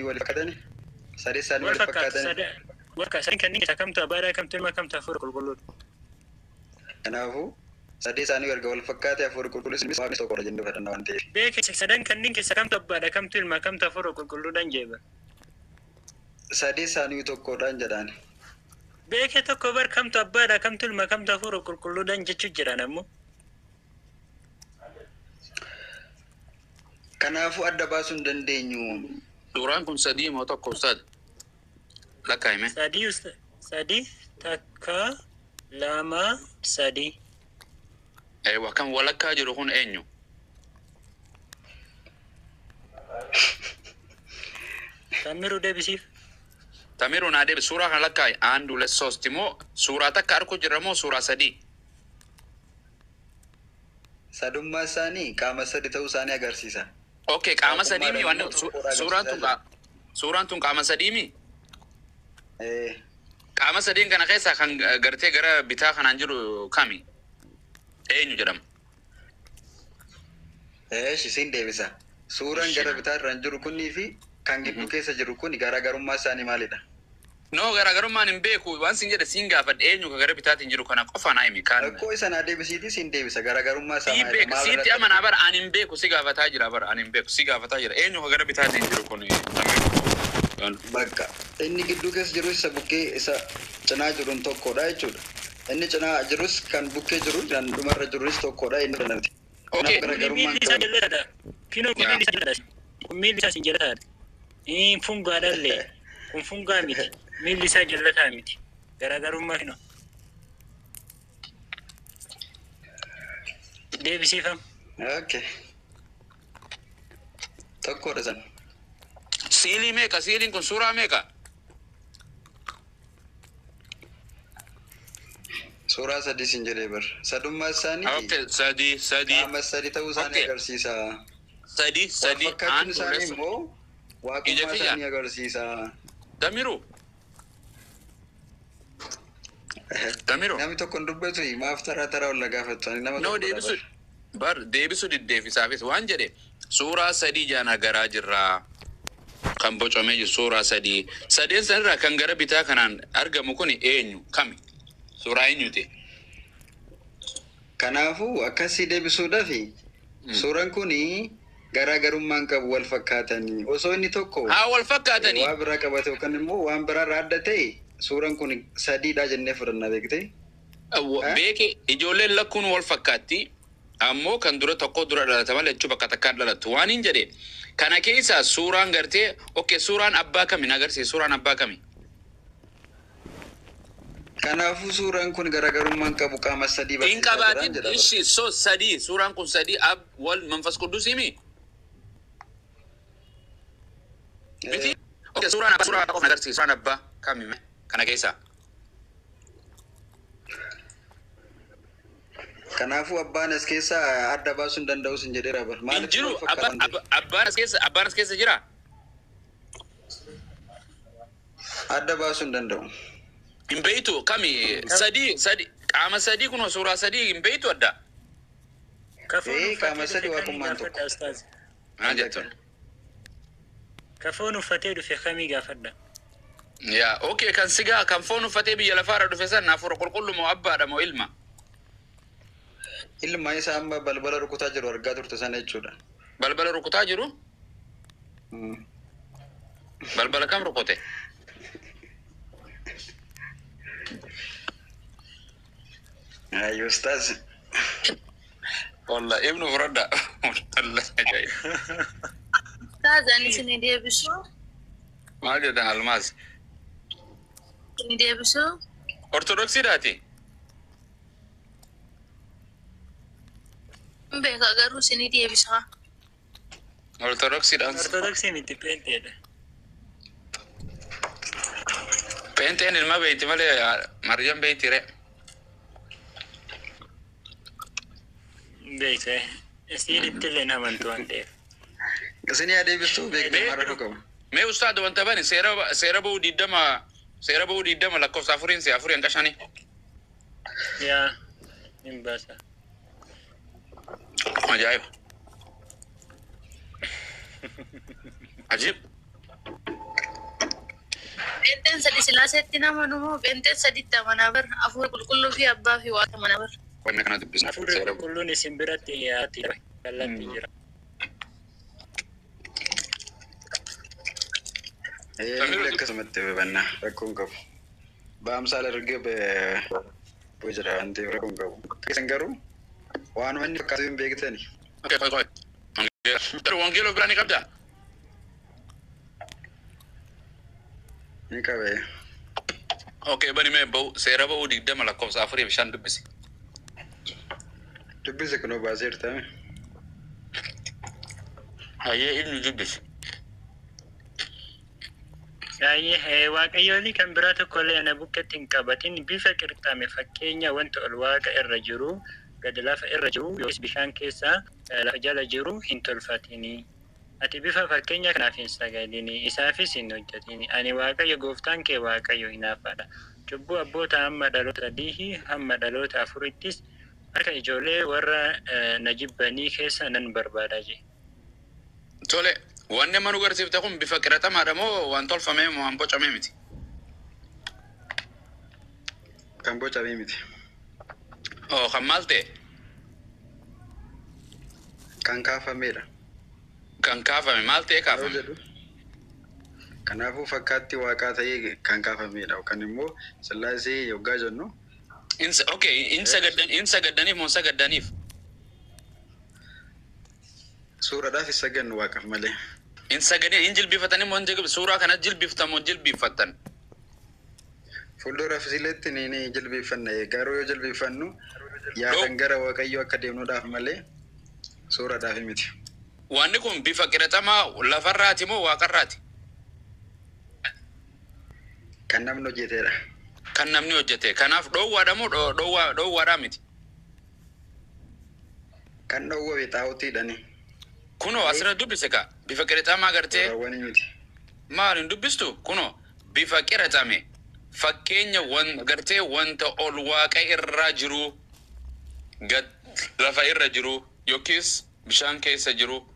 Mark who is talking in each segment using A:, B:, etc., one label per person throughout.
A: wal fakkaatani sadii isaanii wal fakkaatani
B: warka sadii kanneen keessa kamtu abbaadhaa kamtu ilma kamtu hafuura qulqulluudha.
A: Kanaafuu sadii isaanii erga wal fakkaatee hafuura qulqulluunis waaqni tokkodha jennee fudhanna waan ta'eef.
B: Beeke sadan kanneen keessa kamtu abbaadhaa kamtu ilma kamtu hafuura qulqulluudhaan jeeba.
A: Sadii isaanii tokkodhaan jedhaan.
B: Beeke tokko bar kamtu abbaadhaa kamtu ilma kamtu hafuura qulqulluudhaan jechuu jedhaan ammoo.
A: Kanaafuu adda baasuu hin dandeenyu.
C: Suuraan kun sadii moo tokko ustaad? Lakkaa'ime.
B: Sadii takka lama sadii.
C: Eewa kan walakkaa jiru kun eenyu?
B: Tamiru deebisiif.
C: Tamiru naa deebi suuraa kan lakkaa'i aandu lessosti moo suuraa takka arku jira moo suuraa sadii?
A: Sadummaa isaanii qaama sadi ta'uu isaanii agarsiisa.
C: Okay, qaama sadii mi wanni suuraan tun qaama sadii mi? Qaama sadiin kana keessa kan gartee gara bitaa kanaan jiru kami? Eenyu jedhama?
A: Isin deebisa. Suuraan gara bitaa irraan jiru kunii fi kan gidduu keessa jiru kun garaagarummaa isaanii maalidha?
C: No, garaagarummaan hin beeku waan sin jedhe siin gaafadhe eenyu ka gara bitaatiin jiru kana qofa naa himi kaan.
A: Akkoo isa naa deebisiiti siin deebisa garaagarummaa isaa
C: maalidha? Siitti amanaa bara ani hin beeku si gaafataa jira bara ani hin beeku si gaafataa jira eenyu ka gara bitaatiin jiru kun
A: bakka inni gidduu keessa jiru isa bukkee isa cinaa jiruun tokkodha jechuudha. Inni cinaa jirus kan bukkee jiru kan dhumarra jirus tokkodha inni kanatti.
C: Okay.
B: Miilli isaa jallatadha. Kinoo kun miilli isaa jallatadha. Kun miilli isaa sin jallatadha. Fungaadhallee kun fungaa miti. Miilli isaa jallataa miti. Garaagarummaa kinoo. Deebisiifam.
A: Okay. Tokkodha san.
C: Siilii meeqa? Siiliin kun suuraa meeqa?
A: Suuraa sadii sin jedhee bar. Sadummaa isaanii.
C: Okay, sadii.
A: Qaama sadii ta'uu isaanii agarsiisa.
C: Sadii.
A: Fakkaachuun isaanii immoo waaqummaa isaanii agarsiisa.
C: Tamiru.
A: Namni tokko hin dubbatu maaf taraa wal gaafattu.
C: No, deebisu diddeefisaafis waan jedhe suuraa sadii jaana garaa jirraa. Kan bocamee jiru suuraa sadii. Sadeen sanirraa kan gara bitaa kanaan argamu kun eenyu? Kami? Suuraa eenyuti?
A: Kanaafuu akkasii deebisuudhaaf suuraan kun garaagarummaan qabu wal fakkaatanii. Osoo inni tokko
C: wal fakkaatanii.
A: Waa biraa qabate yookaan immoo waan biraarraa adda ta'e suuraan kun sadiidha jennee fudhanna beektee?
C: Beeke ijoolleen lakkuun wal fakkaatti. Ammoo kan dura tokko dura dhalata malee jechuu bakka takkaan dhalattu waan hin jedhe. Kana keessa suuraan gartee suuraan abbaa kami agarsiisa suuraan abbaa kami?
A: Kanaafuu suuraan kun garaagarummaan qabu qaama sadii
C: bakka. Hin qabaatin ishi sadii suuraan kun sadii wal manfas quddusii mi? Miti? Suuraan agarsiisa suuraan abbaa kami kana keessa?
A: Kanaafuu abbaan as keessa adda baasuu hin danda'u sin jedheera bar.
C: Hin jiru abbaan as keessa jira.
A: Adda baasuu hin danda'u.
C: Hin beeytu kami sadii qaama sadii kun suuraa sadii hin beeytu adda.
A: Qaama sadii waaqummaan tokko.
C: Maa jettuun?
B: Kafoon uffatee dhufe kamii gaafadha.
C: Yaa okay kan sigaa kan foon uffatee biyya lafaarra dhufe san hafuura qulqullu moo abbaadha moo ilma?
A: Ilma isaa amma balbala rukutaa jiru argaa turte sana jechuudha.
C: Balbala rukutaa jiru? Balbala kam rukute?
A: Ayo ustaz.
C: Wallah ibnu Furada. Allah ajaib.
D: Ustaz ani sini dia bisu.
C: Maal jedhan Almaaz?
D: Sini dia bisu.
C: Ortodoksii daati?
D: Beeka garuu sini dia bisa.
C: Ortodoksii dhaan.
B: Ortodoksii miti peenteedha.
C: Peenteen ilma beeyti malee Maryam beeyti re.
B: Beekte. Isiin ittillee namantu waan ta'eef.
A: Isinii adeebistuu beekte mara dhugama.
C: Mee ustaad wanta bani seera bahuu diddama lakkoofsa afuriin si afurii hanga shanii.
B: Yaa hin baasa.
C: Ajaiba. Ajib.
D: sadi silaasetti nama numoo beenteen saditti amanaa bar afuura qulqulluu fi abbaa fi waaqa amanaa bar.
C: Wanni kana dubbisna.
B: Afuurri qulqulluun isin biratti dhiyaatti kallattii jira.
A: Inni akkasumatti bannaa rakkoon qabu. Baamsaala erga jira waan ta'eef rakkoon qabu. Isin garuu waan wanni fakkaatu hin beektani.
C: Okay, qoy. Wangeeloo biraa ni qabdaa?
A: Ni qabee.
C: Okay, bani mee ba'u seera ba'uu 20 lakkoofsa 4 dubbisi.
A: Dubbisi kunoo baasee jirtame.
C: Hayyee inni dubbisi.
B: Waaqayyoon kan biraa tokkollee ana bukkatti hin qabatin bifa qirxame fakkeenya wanta ol waaqa irra jiru gad lafa irra jiru yookiis bishaan keessa lafa jala jiru hin tolfatini. Ati bifa fakkeenya kanaaf hin sagadini isaafis hin hojjetini. Ani waaqayyo gooftaan kee waaqayyo hinaafaadha. Cubbuu abboota hamma dhaloota sadii hamma dhaloota afurittis akka ijoollee warra na jibbanii keessa nan barbaada jee.
C: Tole, wanni amma nu garsiifte kun bifa qirxamaadha moo waan tolfamee moo waan bocamee miti?
A: Kan bocamee miti.
C: Oh, kan maal ta'e?
A: Kan kaafameedha.
C: Kan kaafame maal ta'e kaafame?
A: Kanaafuu fakkaatti waaqaa ta'ee kan kaafameedha. Kan immoo sillaasee yoggaa jennu.
C: Okay, in sagaddaniif moo sagaddaniif?
A: Suuraadhaaf isa gannu waaqaf malee.
C: In sagadin in jilbifatanii moo suuraa kana jilbiftamoo jilbifatan?
A: Fuuldura fisiletti ni jilbifanna. Garuu yoo jilbifannu yaadan gara waaqayyoo akka deemnuudhaaf malee suuraadhaaf miti.
C: Wanni kun bifa qirxamaa lafarraati moo waaqarraati?
A: Kan namni hojjeteedha.
C: Kan namni hojjete. Kanaaf dhoowwaadha moo dhoowwaadhaa miti?
A: Kan dhoowwame xaa'otiidhani.
C: Kunoo asirra dubbise ka bifa qirxamaa gartee maal hin dubbistu? Kunoo bifa qirxame fakkeenya gartee wanta ol waaqa irraa jiru gad lafa irra jiru yookiis bishaan keessa jiru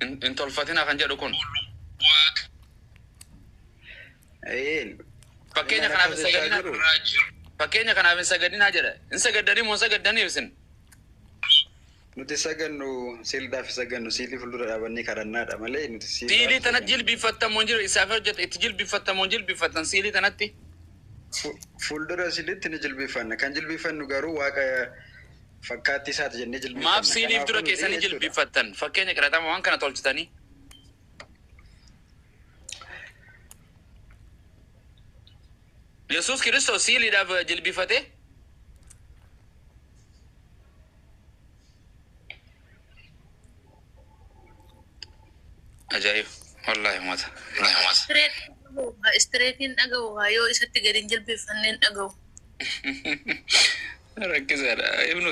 C: in tolfatina kan jedhu kun fakkeenya kanaaf hin sagadinaa jedha. In sagaddanii moo sagaddanii isin?
A: Nuti sagannu siildaaf sagannu siilii fuuldura dhaabannee kadhannaadha malee nuti
C: siilii tanatti jilbifattamoo jiru isaaf hojjeta itti jilbifattamoo jilbifatan siilii tanatti
A: fuuldura siiliitti ni jilbifanna. Kan jilbifannu garuu waaqa fakkaatti isaati jennee jilbifanna.
C: Maaf siiliif dura keessanii jilbifattan fakkeenya qirxama waan kana tolchitanii? Yesuus Kiristoos siiliidhaaf jilbifate? Ajaa'ib. Wallaahi mata.
D: Istireetiin dhaga'u yoo isatti gadi hin jilbifanneen dhaga'u.
C: Rakkisaadha. Ibnu